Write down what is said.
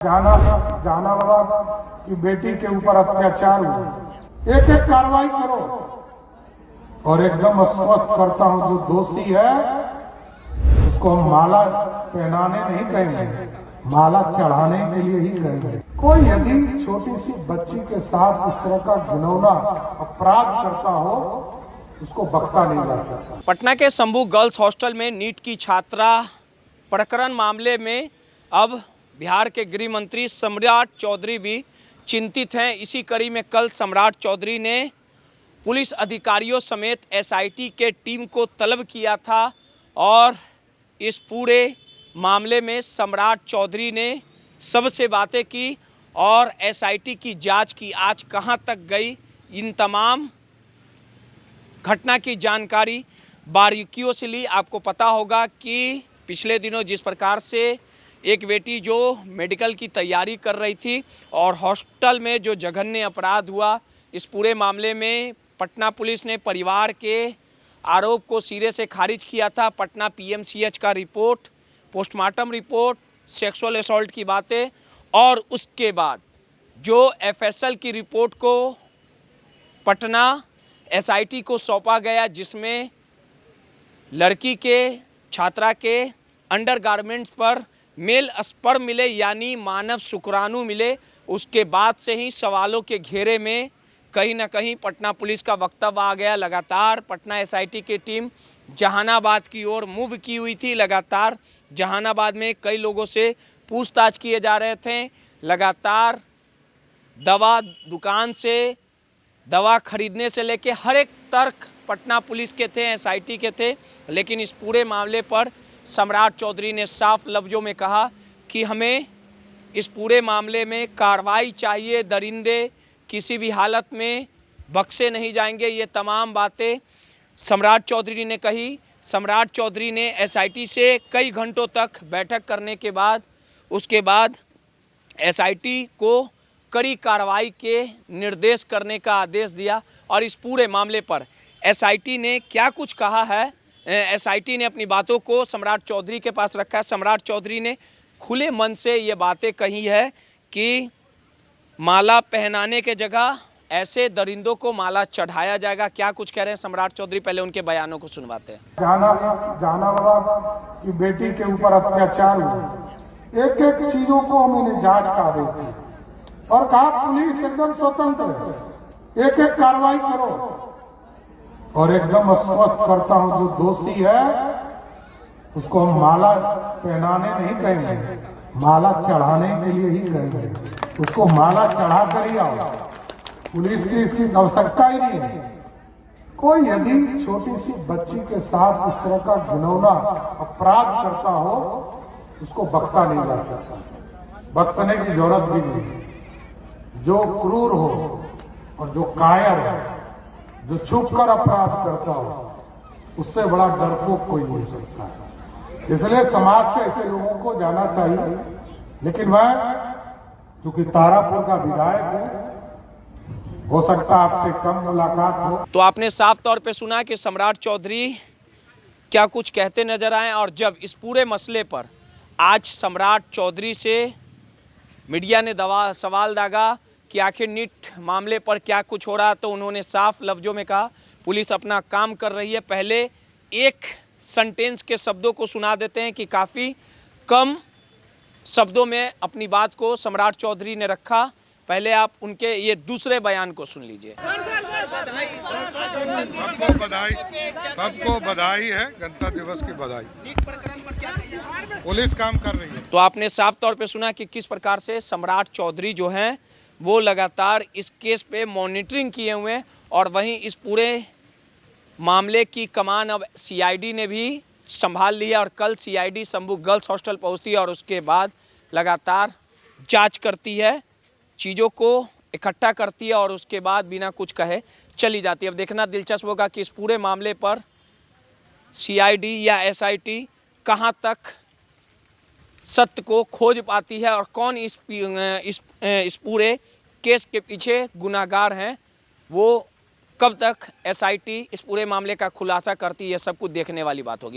जाना बाबा कि बेटी के ऊपर अत्याचार हुआ, एक एक कार्रवाई करो और एकदम स्पष्ट करता हूं, जो दोषी है उसको हम माला पहनाने नहीं कहेंगे, माला चढ़ाने के लिए ही कहेंगे। कोई यदि छोटी सी बच्ची के साथ इस तरह का घिनौना अपराध करता हो, उसको बख्शा नहीं जा सकता। पटना के शंभू गर्ल्स हॉस्टल में नीट की छात्रा प्रकरण मामले में अब बिहार के गृह मंत्री सम्राट चौधरी भी चिंतित हैं। इसी कड़ी में कल सम्राट चौधरी ने पुलिस अधिकारियों समेत एसआईटी के टीम को तलब किया था और इस पूरे मामले में सम्राट चौधरी ने सबसे बातें की और एसआईटी की जांच की आज कहां तक गई, इन तमाम घटना की जानकारी बारीकियों से ली। आपको पता होगा कि पिछले दिनों जिस प्रकार से एक बेटी जो मेडिकल की तैयारी कर रही थी और हॉस्टल में जो जघन्य अपराध हुआ, इस पूरे मामले में पटना पुलिस ने परिवार के आरोप को सिरे से खारिज किया था। पटना पीएमसीएच का report, postmortem report, sexual assault की बातें और उसके बाद जो एफएसएल की रिपोर्ट को पटना एसआईटी को सौंपा गया, जिसमें लड़की के छात्रा के अंडरगारमेंट्स पर मेल स्पर्म मिले यानी मानव शुक्राणु मिले। उसके बाद से ही सवालों के घेरे में कहीं ना कहीं पटना पुलिस का वक्तव्य आ गया। लगातार पटना एसआईटी की टीम जहानाबाद की ओर मूव की हुई थी। लगातार जहानाबाद में कई लोगों से पूछताछ किए जा रहे थे। लगातार दवा दुकान से दवा खरीदने से लेके हर एक तर्क पटना पुलिस के थे, एसआईटी के थे। लेकिन इस पूरे मामले पर सम्राट चौधरी ने साफ लफ्ज़ों में कहा कि हमें इस पूरे मामले में कार्रवाई चाहिए, दरिंदे किसी भी हालत में बख्शे नहीं जाएंगे। ये तमाम बातें सम्राट चौधरी ने कही। सम्राट चौधरी ने एसआईटी से कई घंटों तक बैठक करने के बाद उसके बाद एसआईटी को कड़ी कार्रवाई के निर्देश करने का आदेश दिया। और इस पूरे मामले पर एसआईटी ने क्या कुछ कहा है, एसआईटी ने अपनी बातों को सम्राट चौधरी के पास रखा है। सम्राट चौधरी ने खुले मन से ये बातें कही है कि माला पहनाने के जगह ऐसे दरिंदों को माला चढ़ाया जाएगा। क्या कुछ कह रहे हैं सम्राट चौधरी, पहले उनके बयानों को सुनवाते हैं। जाना बाबा कि बेटी के ऊपर अत्याचार हुआ, एक एक चीजों को मैंने जांच का आदेश दिया और कहा पुलिस एकदम स्वतंत्र है, एक एक कार्रवाई करो और एकदम स्पष्ट करता हूं, जो दोषी है उसको हम माला पहनाने नहीं कहेंगे, माला चढ़ाने के लिए ही कहेंगे। उसको माला चढ़ा कर ही आओ, पुलिस की इसकी आवश्यकता ही नहीं है। कोई यदि छोटी सी बच्ची के साथ इस तरह का घिनौना अपराध करता हो, उसको बख्शा नहीं जा सकता, बख्शने की जरूरत भी नहीं। जो क्रूर हो और जो कायर है, जो छुप कर अपराध करता हो, उससे बड़ा डरपोक कोई नहीं हो सकता है। इसलिए समाज से ऐसे लोगों को जाना चाहिए। लेकिन मैं चूंकि तारापुर का विधायक हो सकता आपसे कम मुलाकात हो। तो आपने साफ तौर पे सुना कि सम्राट चौधरी क्या कुछ कहते नजर आए। और जब इस पूरे मसले पर आज सम्राट चौधरी से मीडिया ने सवाल दागा कि आखिर नीट मामले पर क्या कुछ हो रहा, तो उन्होंने साफ लफ्ज़ों में कहा पुलिस अपना काम कर रही है। पहले एक सेंटेंस के शब्दों को सुना देते हैं कि काफ़ी कम शब्दों में अपनी बात को सम्राट चौधरी ने रखा। पहले आप उनके ये दूसरे बयान को सुन लीजिए। सबको बधाई है, गणतंत्र दिवस की बधाई। पुलिस काम कर रही है। तो आपने साफ तौर पे सुना कि किस प्रकार से सम्राट चौधरी जो हैं वो लगातार इस केस पे मॉनिटरिंग किए हुए हैं। और वहीं इस पूरे मामले की कमान अब सीआईडी ने भी संभाल लिया और कल सीआईडी शंभू गर्ल्स हॉस्टल पहुंचती है और उसके बाद लगातार जांच करती है, चीज़ों को इकट्ठा करती है और उसके बाद बिना कुछ कहे चली जाती है। अब देखना दिलचस्प होगा कि इस पूरे मामले पर सीआईडी या एसआईटी कहां तक सत्य को खोज पाती है और कौन इस पूरे केस के पीछे गुनाहगार हैं, वो कब तक एसआईटी इस पूरे मामले का खुलासा करती है, सब कुछ देखने वाली बात होगी।